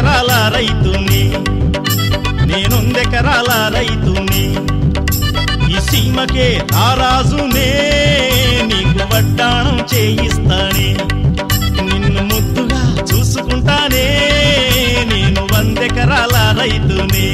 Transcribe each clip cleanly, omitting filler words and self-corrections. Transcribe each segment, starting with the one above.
ఎకరాల రైతుని, నేనొందెకరాల రైతుని, ఈ సీమకే రారాజునే, నీకు వడ్డాణం చేయిస్తానే, నిన్ను ముద్దుగా చూసుకుంటానే, నేను 100 ఎకరాల రైతునే.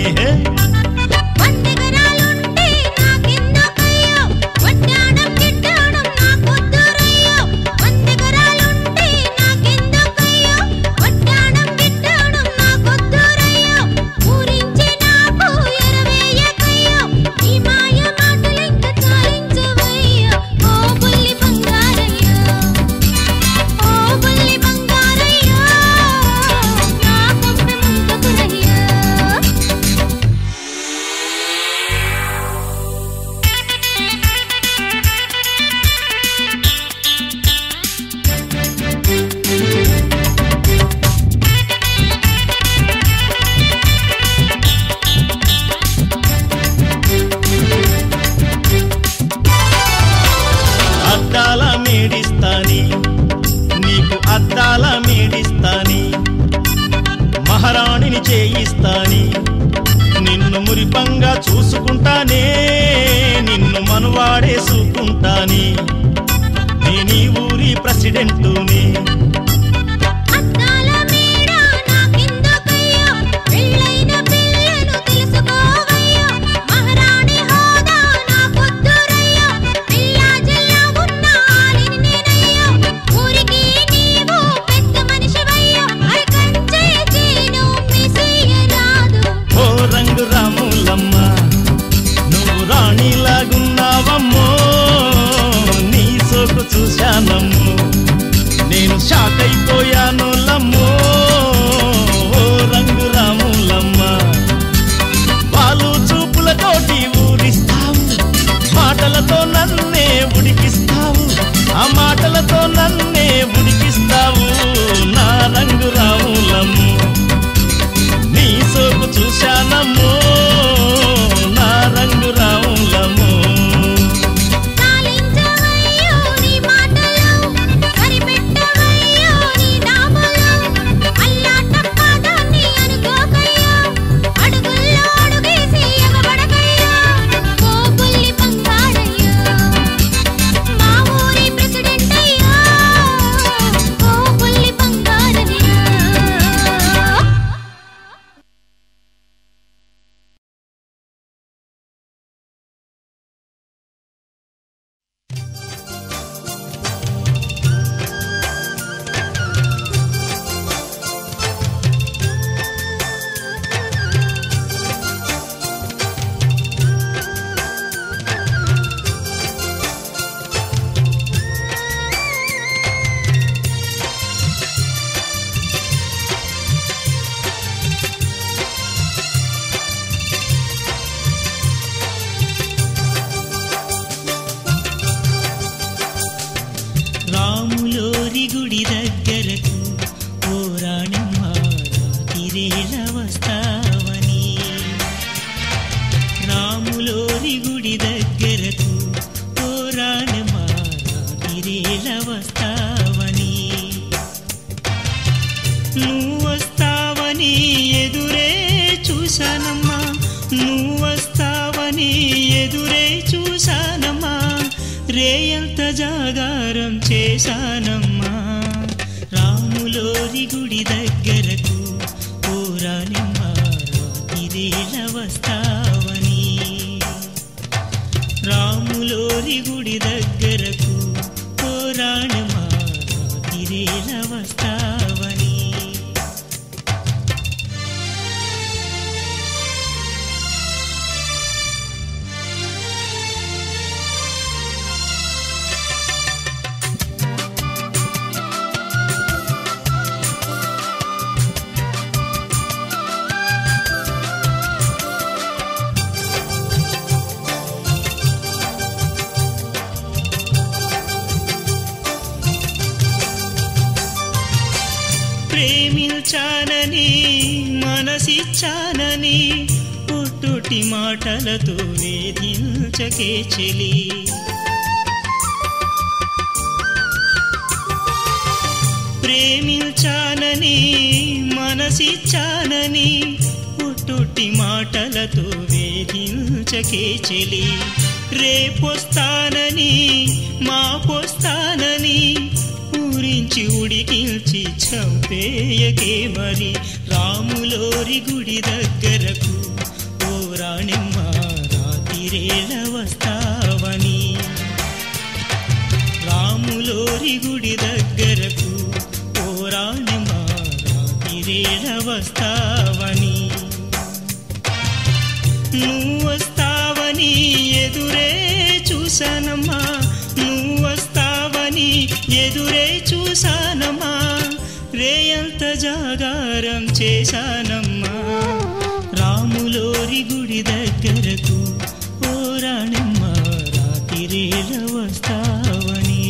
నీకు అద్దాల మేడిస్తాని, మహారాణిని చేయిస్తాని, నిన్ను మురిపంగా చూసుకుంటానే, నిన్ను మనువాడేసుకుంటాని, నేనీ ఊరి ప్రెసిడెంటుని. నువ్వు రాణిలాగున్నావమ్మో, నీ సోకు చూశానమ్మో, నేను షాక్ అయిపోయాను లమ్మో, రంగు రాములమ్మ. వాళ్ళు చూపులతోటి ఊరిస్తావు, మాటలతో నన్నే ఉడికిస్తావు, ఆ మాటలతో నన్నే ఉడికిస్తావు, నా రంగు రాములమ్మ. నీ సోకు చూశానమ్మో, నా రంగు రాములమ్మో. రాములోరి గుడి దగ్గరకు ఓ రాణమ్మ రాతిరేళ వస్తావని, రాములోరి గుడి దగ్గరకు ఓ రాణమ్మ రాతిరేళ వస్తావని, నువ్వు వస్తావని ఎదురే చూశానమ్మా, నువ్వు వస్తావని ఎదురే చూశానమ్మా, రేయంత జాగారం చేశానమ్మా. రాములోరి గుడి దగ్గరకు ఓ రాణమ్మ రాతిరేళ వస్తావని, రాములోరి గుడి దగ్గరకు ఓ రాణమ్మ రాతిరేళ వస్తావని. ప్రేమించానని మనసిచ్చానని పుట్టుటి మాటలతో వేధించకే చెలి, ప్రేమించానని మనసిచ్చానని పుట్టుటి మాటలతో వేధించకే చెలి రేపొస్తానని మాపొస్తానని ఊరించి ఉడికించి చంపేయకే మరి రాములోరి గుడి దగ్గరకు ఓ రాణిమ్మ రాతిరేళ వస్తావని రాములోరి గుడి దగ్గరకు ఓ రాణిమ్మ రాతిరేళ వస్తావని నువ్వు వస్తావని ఎదురే చూసానమ్మా నువ్వు వస్తావని ఎదురే చూసానమ్మా రేయంత జాగారం చేశానమ్మా రాములోరి గుడి దగ్గరకు ఓ రాణమ్మ రాతిరేళ వస్తావని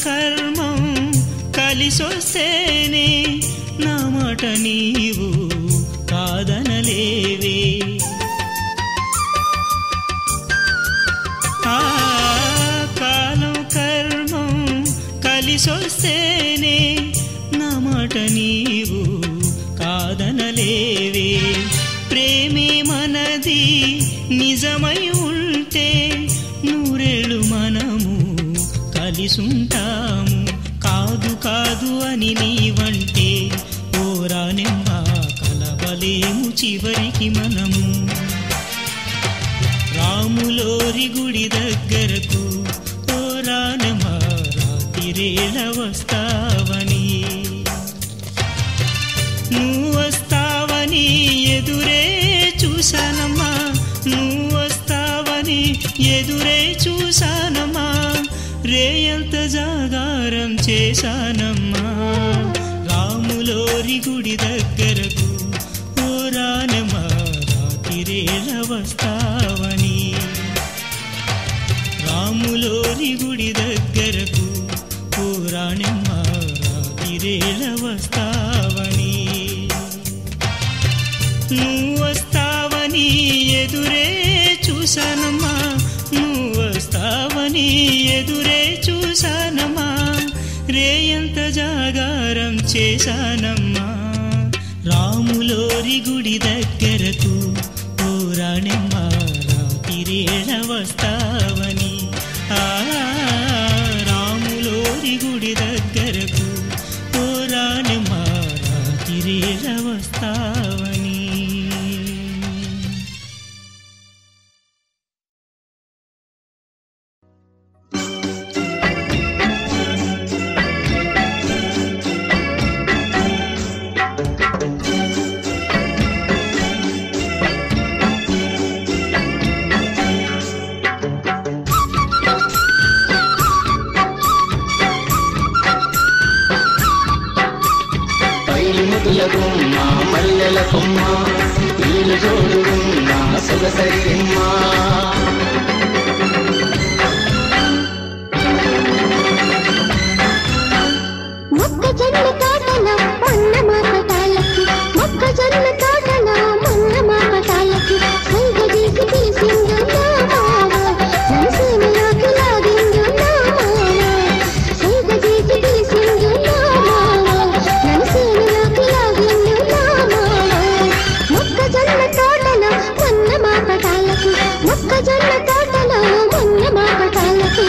కర్మం కలిసొస్తేనే నా మాట నీవు కాదనలేవే ఆ కాలం కర్మం కలిసొస్తేనే నా మాట నీవు కాదనలేవే ప్రేమే మనది నిజమై ఉంటే నూరేళ్ళు మనము కలిసుంటాము కాదు కాదు అని నీవంటే ఓ రాణెమ్మ కలవలేము చివరికి మనము రాములోరి గుడి దగ్గరకు ఓ రాణెమ్మ రాతిరేళ వస్తావని నువ్వు వస్తావని ఎదురే చూసానమ్మా నువ్వు వస్తావని ఎదురే చూసానమ్మా రేయంత జాగారం చేశానమ్మా రాములోరి గుడి దగ్గరకు ఓ రాణమ్మ రాతిరేళ వస్తావని రాములోరి గుడి దగ్గరకు ఓ రాణమ్మ రాతిరేళ వస్తావని నువ్వు వస్తావని ఎదురే చూసానమ్మా నువ్వు వస్తావని ఎదురే చూసానమ్మా రేయంత జాగారం చేశానమ్మా రాములోరి గుడి దగ్గరకు ఓ రాణమ్మ రాతిరేళ వస్తావని రాములోరి గుడి దగ్గరకు ఓ రాణమ్మ రాతిరేళ వస్తావని మల్లెల కొమ్మ వీలు జోడున్న సొగసరిమ్మ మొక్కజొన్న తోటలో మొన్న మాపటాలకి మొక్కజొన్న తోటలో మొన్న మాపటాలకి సైగ చేసి తీసిండు నా మావ మనసులోకి లాగిండు నా మావ సైగ చేసి తీసిండు నా మావ మనసులోకి లాగిండు నా మావ మొక్కజొన్న తోటలో మొన్న మాపటాలకి మొక్కజొన్న తోటలో మొన్న మాపటాలకి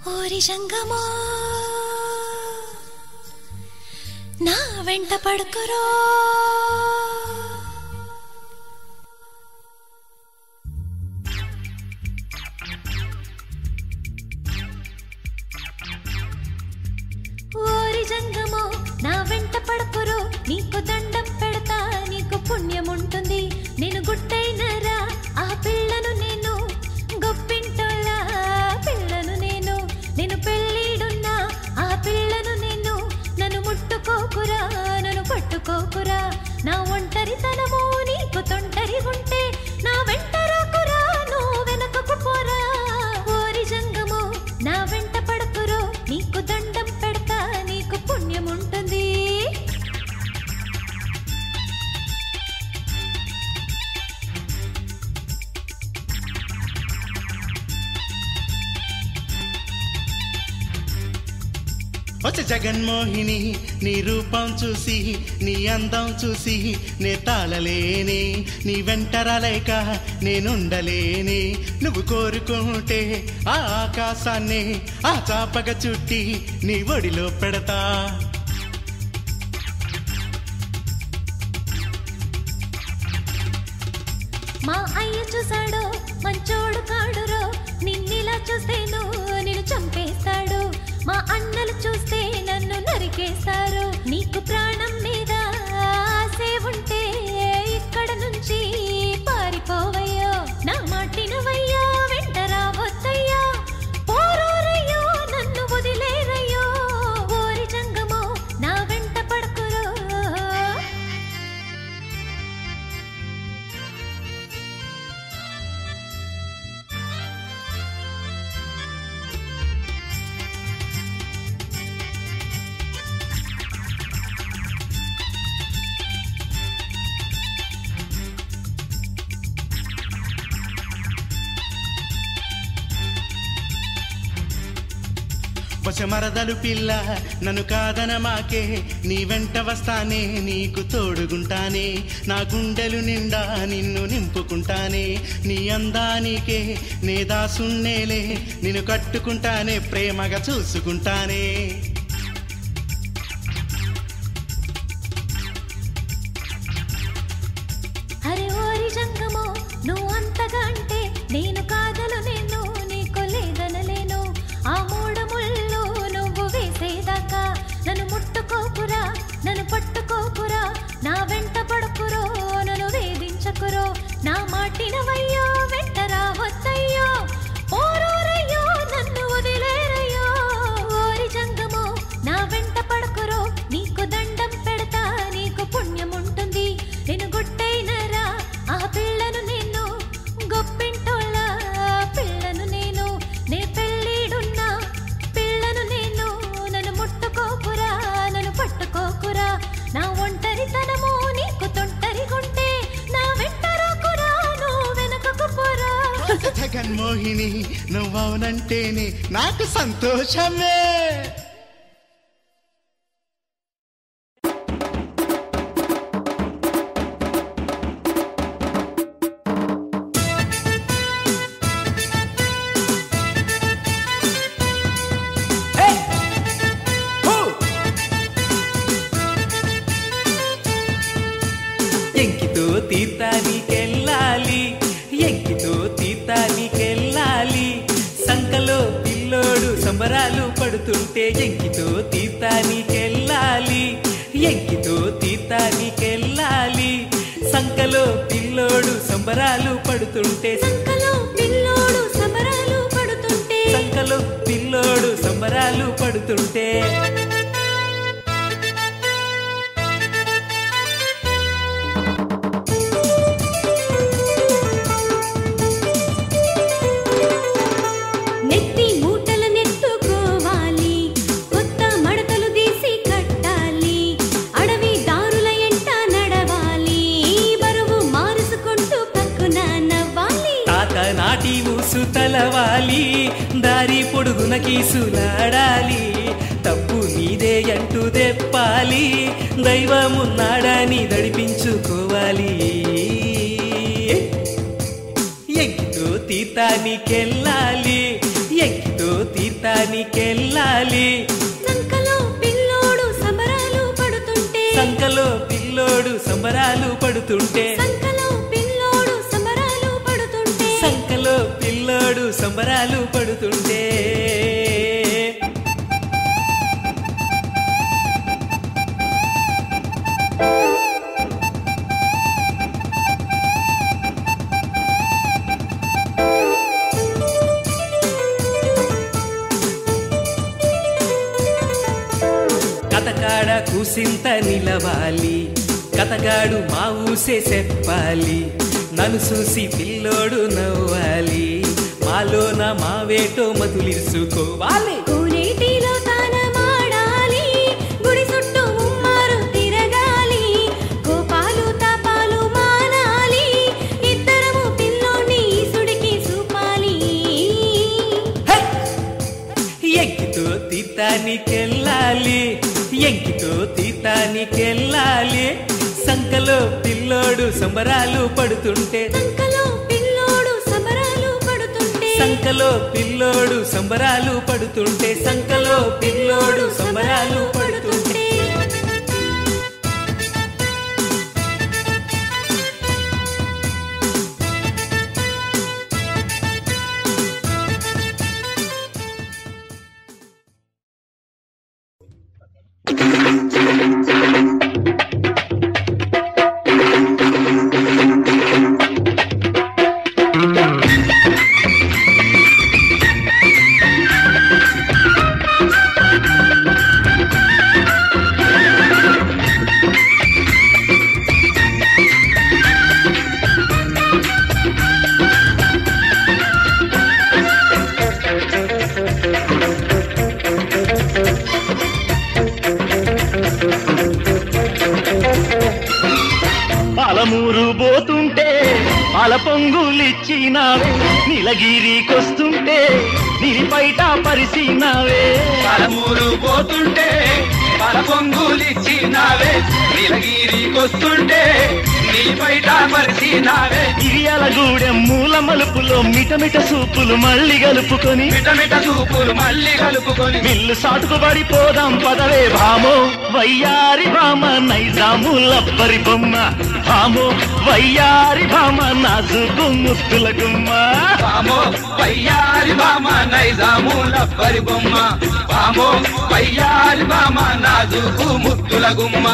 ఓరి జంగమో నా వెంట పడుకురో ఓరి జంగమో నా వెంట పడుకురో నీకు దండం పెడతా నీకు పుణ్యం ఉంటుంది నేను గుట్టైనరా ఆ పిల్లను నేను గొప్పింటోళ్ళ పిల్లను నేను పెళ్ళిడున్నా ఆ పిల్లను నేను నన్ను ముట్టుకోకురా నన్ను పట్టుకోకురా నా ఒంటరితనము నీకు తొంటరి ఉంటే నా వెంట రాకురా నువ్వు వెనకకు పోరా ఓరి జంగమో నా వెంట పడుకురో నీకు దండం పెడతా నీకు పుణ్యం ఉంటుంది వచ్చే జగన్మోహిని నీ రూపం చూసి నీ అందం చూసి నే తాళలేనే నీ వెంటరాలేక నేనుండలేనే నువ్వు కోరుకుంటే ఆ ఆకాశాన్ని ఆ చాపగా చుట్టి నీ ఒడిలో పెడతా మా అయ్య చూసాడో మంచోడు కాడురో నిన్నిలా చూస్తేను నిన్ను చంపేస్తాడు మా అన్నలు చూస్తే నన్ను నరికేస్తారు నీకు ప్రాణం మీద ఆసే ఉంటే ఇక్కడ నుంచి పారిపోవయ్యో నా మాటినవయ్యో వెంట రావద్దయ్యో పోరోరయ్యో నన్ను వదిలేరయ్యో ఓరి జంగమో నా వెంట పడుకురో వశమరదలు పిల్ల నన్ను కాదన మాకే నీ వెంట వస్తానే నీకు తోడుగుంటానే నా గుండెలు నిండా నిన్ను నింపుకుంటానే నీ అందానికే నే దాసున్నేలే నిన్ను కట్టుకుంటానే ప్రేమగా చూసుకుంటానే అరే ఓరి జంగమో నువ్వు అంతగా అంటే నేను కాదలు నేను నీకు లేదనలేను ఆ మూడముళ్ళు నువ్వు వేసేదాకా నన్ను ముట్టుకోకురా నన్ను పట్టుకోకురా నా వెంట పడుకురో నన్ను వేధించకురో నా మాటినవయ్యో వెంట రావద్దయ్యో పోరోరయ్యో నన్ను వదిలేరయ్యో ఓరి జంగమో నా వెంట పడుకురో నీకు దండం పెడతా నీకు పుణ్యం ఉంటుంది నేను గుట్టైనరా ఆ పిల్లను నేను గొప్పింటోళ్ళ పిల్లను నేను నే పెళ్ళిడున్నా పిల్లను నేను నన్ను ముట్టుకోకురా నన్ను పట్టుకోకురా నా ఒంటరితనము నీకు తొంటరిగుంటే నా వెంట రాకురా నువ్వు వెనకకు పోరా జగన్మోహిని నువ్వవునంటేనే నాకు సంతోషమే ఎంకితో తీర్థానికెళ్ళాలి ఎంకితో తీర్థానికెళ్ళాలి సంకలో పిల్లోడు సంబరాలు పడుతుంటే ఎంకితో తీర్థానికెళ్ళాలి ఎంకితో తీర్థానికెళ్ళాలి సంకలో పిల్లోడు సంబరాలు పడుతుంటే సంకలో పిల్లోడు సంబరాలు పడుతుంటే సంకలో పిల్లోడు సంబరాలు పడుతుంటే నెత్తి మూటల నెత్తుకోవాలి కొత్త మడతలు తీసి కట్టాలి అడవి దారుల ఎంట నడవాలి బరువు మారుసుకుంటూ పక్కున నవ్వాలి తాత నాటి ఊసు తలవాలి దారి పొడుగున కీసులాడాలి తప్పు నీదే అంటూ దెప్పాలి దైవమున్నాడని దడిపించుకోవాలి ఎంకితో తీర్థానికెళ్ళాలి ఎంకితో తీర్థ తీర్థానికెళ్ళాలి సంకలో పిల్లోడు సంబరాలు పడుతుంటే సంకలో పిల్లోడు సంబరాలు పడుతుంటే సంకలో పిల్లోడు సంబరాలు పడుతుంటే సంకలో పిల్లోడు సంబరాలు పడుతుంటే కథకాడ కూసింత నిలవాలి కథగాడు మా ఊసే చెప్పాలి నన్ను చూసి పిల్లోడు నవ్వాలి మాలోన మావేటో మతులిసుకోవాలి కోనేటిలో తానమాడాలి గుడి చుట్టూ ఉమ్మారు తిరగాలి కోపాలు తాపాలు మానాలి ఇద్దరము పిల్లోని ఈసుడికి చూపాలి ఎంకితో తీర్థానికెళ్ళాలి ఎంకితో తీర్థానికెళ్ళాలి సంకలో పిల్లోడు సంబరాలు పడుతుంటే సంకలో పిల్లోడు సంబరాలు పడుతుంటే సంకలో పిల్లోడు సంబరాలు పడుతుంటే సంకలో పిల్లోడు సంబరాలు పడుతుంటే పాలమూరు పోతుంటే పాల పొంగులిచ్చినావే నీలగిరికొస్తుంటే నీలిపైట పరిసినావే పాలమూరు పోతుంటే పాల పొంగులిచ్చినావే నీలగిరికొస్తుంటే నీ బయట పరిచినావే ఇరియాలగూడెం మూల మలుపులో మిటమిట సూపులు మళ్ళీ కలుపుకొని మిటమిట సూపులు మళ్ళీ కలుపుకొని మిల్లు సాటుకు పడిపోదాం పదవే భామో వయ్యారి భామ నైజాములబ్బరి బొమ్మ భామో వయ్యారి భామ నాజుకు ముత్తుల గుమ్మ పామో పయ్యారి బామ నైజాముల పరి బొమ్మ పామో పయ్యారి బామ నాజుకు ముత్తుల గుమ్మ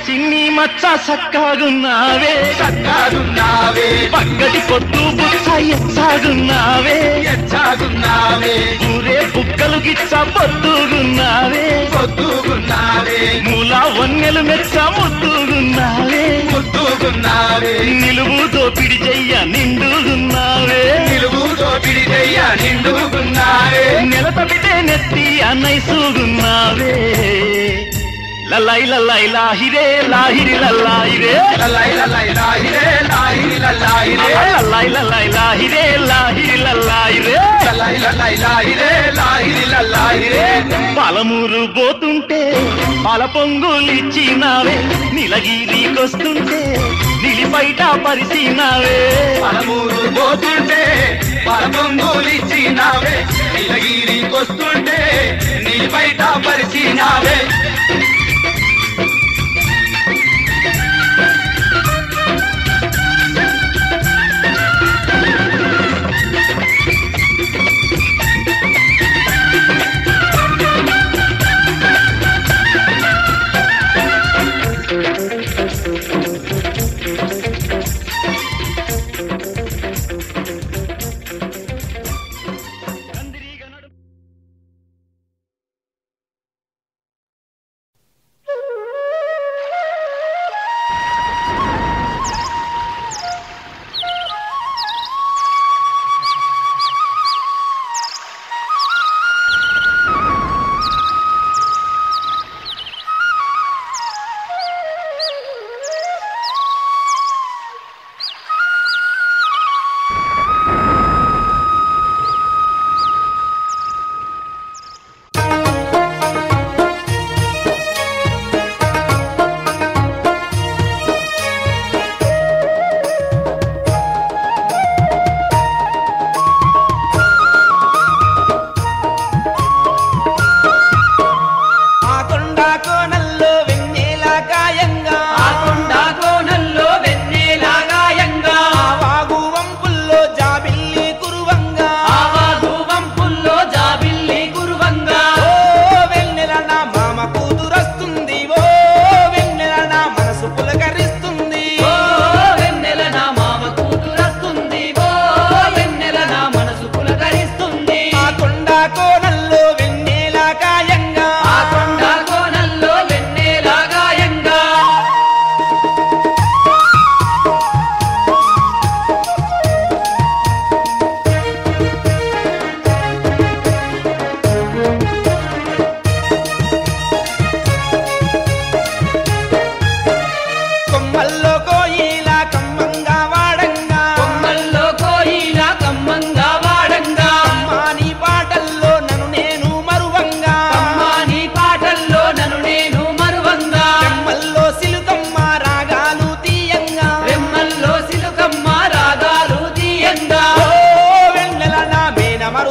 సిన్ని మచ్చ సక్కాగున్నావే సక్కాగున్నావే పక్కటి పొట్టు బుచ్చ ఎచ్చాగున్నావే ఎచ్చాగున్నావే ఊరే బుక్కలు గిచ్చ పొద్దుగున్నావే పొద్దుగున్నావే మూల వన్నెలు మెచ్చ ముద్దుగున్నావే ముద్దుగున్నావే నిలువు దోపిడి చెయ్య నిండుగున్నావే నిలువు దోపిడి చెయ్య నిండుగున్నావే నెల తప్పితే నెత్తి అన్నైసుగున్నావే లల్లై లల్లై లాహిరే లాహిరి లల్లాయిరే లల్లై లల్లై లాహిరే లాహిరి లల్లాయిరే లల్లై లల్లై లాహిరే లాహిరి లల్లాయిరే లల్లై లల్లై లాహిరే లాహిరి లల్లాయిరే పాలమూరు పోతుంటే పాల పొంగులిచ్చినావే నీలగిరికొస్తుంటే నిలిపైట పరిసినావే పాలమూరు పోతుంటే పాల పొంగులిచ్చినావే నీలగిరికొస్తుంటే నీ బయట పరిచినావే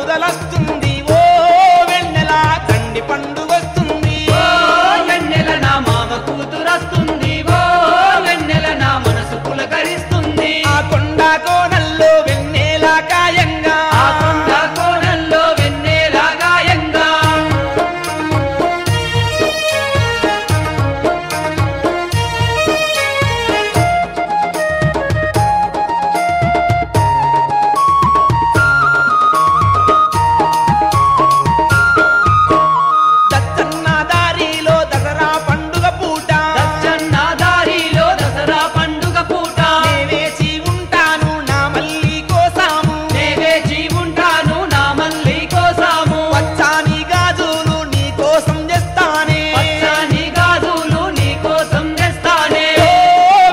మరుదలస్తుంది ఓ వెన్నెల తండ్రి పండుగొస్తుంది ఓ వెన్నెల నా మామ కూతురస్తుంది ఓ వెన్నెల నా మనసు పులకరిస్తుంది ఆ కొండ కోనల్లో వెన్నెల గాయంగా ఆ కొండ కోణంలో వెన్నెల గాయంగా దచ్చన్న దారిలో దసరా పండుగ పూట దచ్చన్న దారిలో దసరా పండుగ పూట నే వేచి ఉంటాను నా మల్లి కోసాము నే వేచి ఉంటాను నా మల్లి కోసము పచ్చాని గాజులు నీ కోసం చేస్తానే పచ్చని గాజులు నీ కోసం తెస్తానే ఓ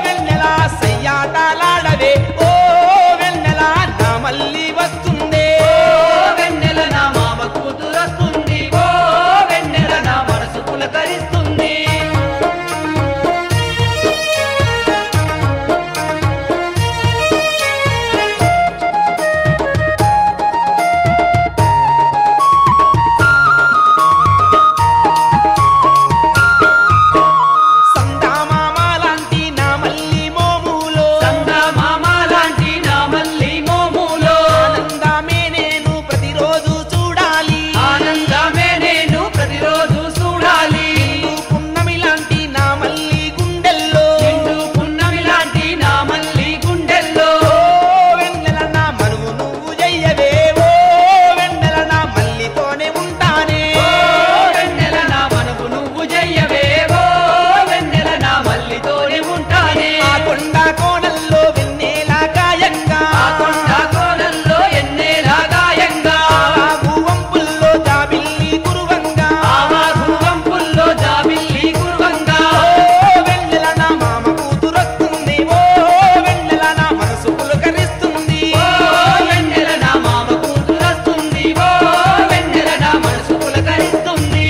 వెన్నెల సయ్యాటలాడవే ఓ వెన్నెల నా మల్లి వస్తుందే ఓ వెన్నెల నా మామ కూతురస్తుంది ఓ వెన్నెల నా మనసు పులకరిస్తుంది సందామామ లాంటి నా మల్లి మోములో చందమామ లాంటి నా మల్లి మోములో ఆనందమే నేను ప్రతిరోజు చూడాలి ఆనందమే నేను ప్రతిరోజు చూడాలి పున్నమి లాంటి నా మల్లి గుండెల్లో నిండు పున్నమి లాంటి నా మల్లి గుండెల్లో ఓ వెన్నెల నా మనువు నువ్వు చెయ్యవే ఓ వెన్నెల నా మల్లితోనే ఉంటానే ఓ వెన్నెల నా మనవు నువ్వు చెయ్యవే ఓ వెన్నెల నా మల్లితోనే ఉంటానే ఆ కొండ కోణల్లో వెన్నెల గాయంగా ఆ కొండ కోణంలో ఎన్నేలా గాయంగా ఆవాగు వంపుల్లో జాబిల్లి కురువంగా ఆవా గువంపుల్లో జాబిల్లి గురువంగా ఓ వెన్నెల నా మామ కూతురొస్తుంది ఓ వెన్నెల నా మనసు పులకరిస్తుంది ఓ వెన్నెల నా మామ కూతురస్తుంది ఓ వెన్నెల నా మనసు పులకరిస్తుంది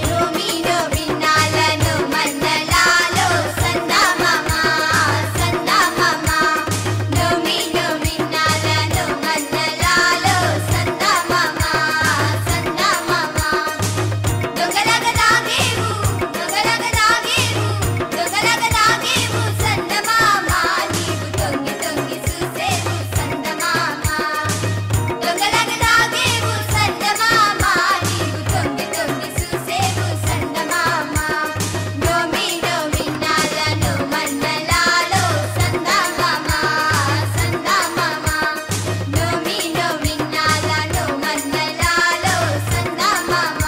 రోమినో విన్నాలను మన్నలాలో సందమామ సందమామ రోమినో విన్నాలను మన్నలాలో సందమామ సందమామ దొంగలగ దాగేవు సందమామ నీవు తొంగి తొంగి చూసేవు సందమామ దొంగలగ దాగేవు సందమామ నీవు తొంగి తొంగి చూసేవు సందమామ రోమినో విన్నాలను మన్నలాలో సందమామ సందమామ రోమినో విన్నాలను మన్నలాలో సందమామ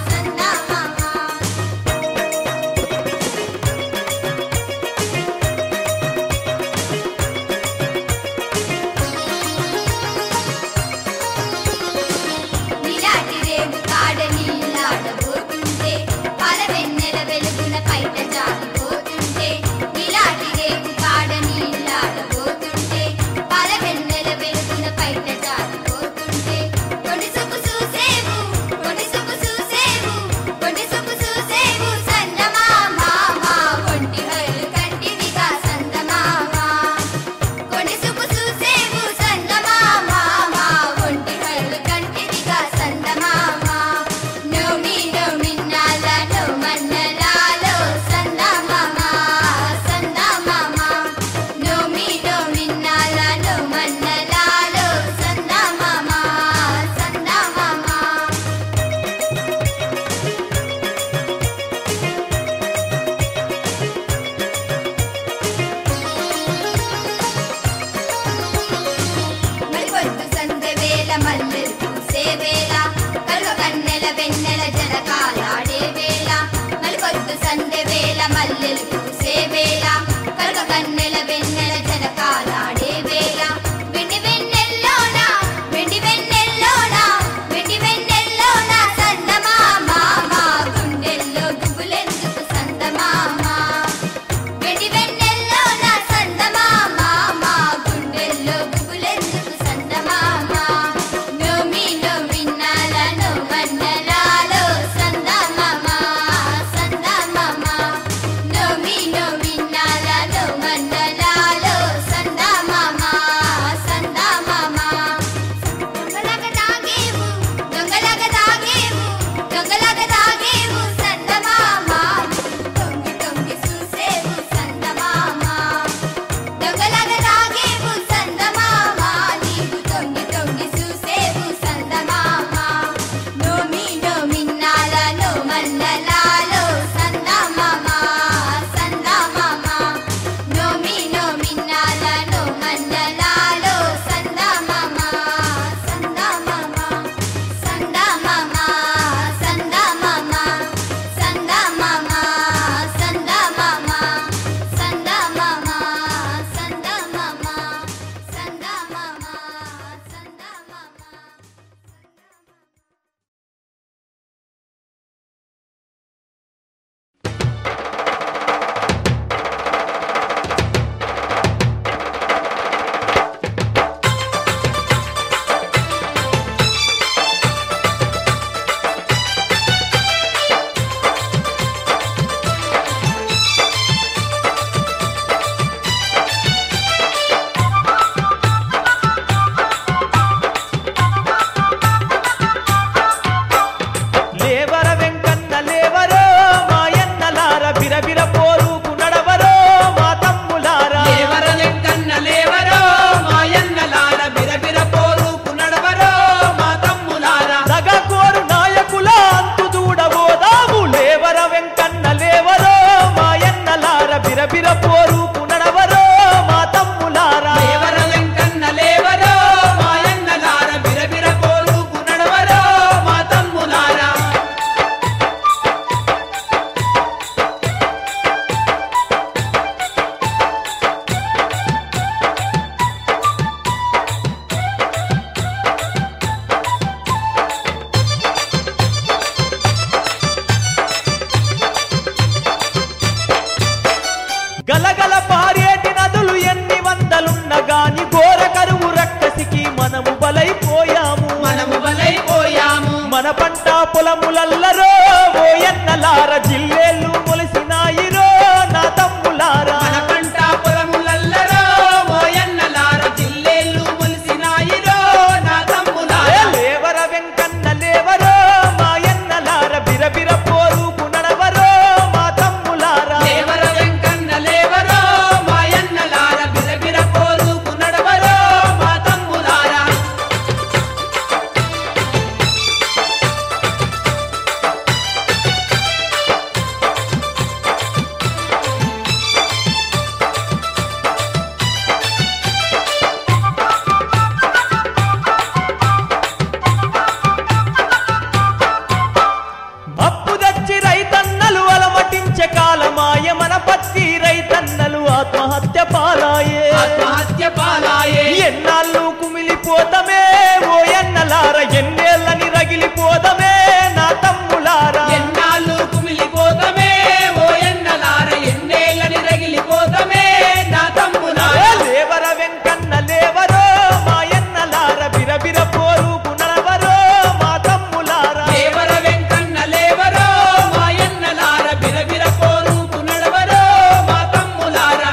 సందమామ నీలాటి రేగు కాడ నీలాడబోతుంటే పాల వెన్నెల వెలుగున పైట జారిపోతుంటే నీలాటి రేగు కాడ నీలాడబోతుంటే పాల వెన్నెల వెలుగున పైట జారిపోతుంటే కొన్ని సుపు చూసేవు సందమామ మా ఒంటి హైలు కంటివిగా సందమామ కొన్ని సుపు చూసేవు సందమామ మా ఒంటి హైలు కంటివిగా సందమామ నోమి నోమిన్నాలలో మన్నలాలో సందమామ సందమామ నోమి నోమిన్నాలలో మన్నలాలో సందమామ సందమామ మలిపొద్దు సందె వేళ మల్లెలు పూసే వేళ కలువ కన్నెల వెన్నెల జలకాలాడే వేళ మలిపొద్దు సందె వేళ మల్లెలు పూసే వేళ కలువ కన్నెల వెన్నెల జలకాలాడే వేళ వెండి వెన్నెల్లోన సందమామ మా గుండెల్లో బిరబిర పోరుకు నడవరో మా తమ్ములారా లేవర వెంకన్న లేవరో మాయన్నలార బిరబిర పోరుకు నడవరో మా తమ్ములారా సగకోరు నాయకుల అంతు చూడబోదాము లేవర వెంకన్న లేవరో మాయన్నలార బిరబిర పోరుకు నడవరో మా తమ్ములారా లేవర వెంకన్న లేవరో మాయన్నలార బిరబిర పోరుకు నడవరో మా తమ్ములారా గలగల పారేటి నదులు ఎన్ని వందలున్న గాని ఘోర కరువు రక్కసికి మనము బలైపోయాము మనము బలైపోయాము మన పంట పొలములల్లరో ఓయన్నలార జిల్లేళ్ళు మొలిసినాయిరో నా తమ్ములారా మన పంట పొలములల్లరో ఓయన్నలార జిల్లేళ్ళు ములిసినాయిరో నా తమ్ములారా లేవర వెంకన్న లేవరో మాయన్నలార బిరబిర పోరుకు నడవరో మా తమ్ములారా లేవర వెంకన్న లేవరో మాయన్నలార బిరబిర పోరుకు నడవరో మా తమ్ములారా అప్పు తెచ్చి రైతన్నలు అలమటించే కాలమాయ మన పత్తి రైతన్నలు ఆత్మహత్య పాలాయే ఆత్మహత్య పాలాయే ఎన్నాళ్ళు కుమిలిపోతమే ఓయన్నలార ఎన్నేళ్ళని రగిలిపోతమే నా తమ్ములారా ఎన్నాళ్ళు కుమిలిపోతమే ఓయన్నలార ఎన్నేళ్ళని రగిలిపోతమే నా తమ్ములారా లేవర వెంకన్న లేవరో మాయన్నలార బిరబిర పోరుకు నడవరో మా తమ్ములారా లేవర వెంకన్న లేవరో మాయన్నలార బిరబిర పోరుకు నడవరో మా తమ్ములారా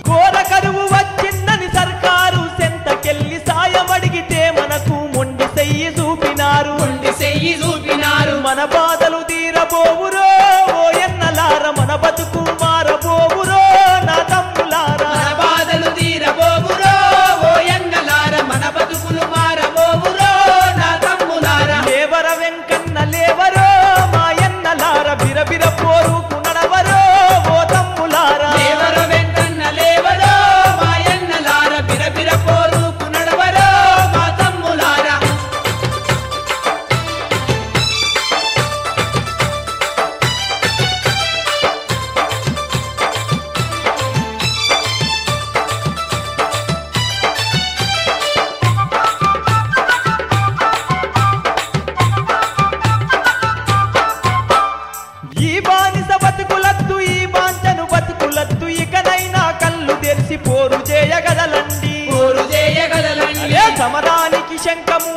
ఘోర కరువు వచ్చిందని సర్కారు సెంతకెళ్ళి సాయం అడిగితే మనకు మొండి చెయ్యి చూపినారు ఉండి చెయ్యి చూపినారు మన బాధలు తీరబోవురో ఓయన్నలార మన బతుకు మారబోవురో నా తమ్ములారా మన బాధలు తీరబోవురో ఓయన్నలార మన బతుకులు మారబోవురో నా తమ్ములారా లేవర వెంకన్న లేవరో మాయన్నలార బిరబిర పోరుకు నడవరో ఓ తమ్ములారా లేవర వెంకన్న లేవరో మాయన్నలార బిరబిర పోరుకు నడవరో మా తమ్ములారా ఈ బానిస బతుకులద్దు ఈ బాంచను బతుకులద్దు ఇకనైనా కళ్ళు తెరిచి పోరు చేయగలలండి పోరు చేయగలలండి సమరానికి శంఖము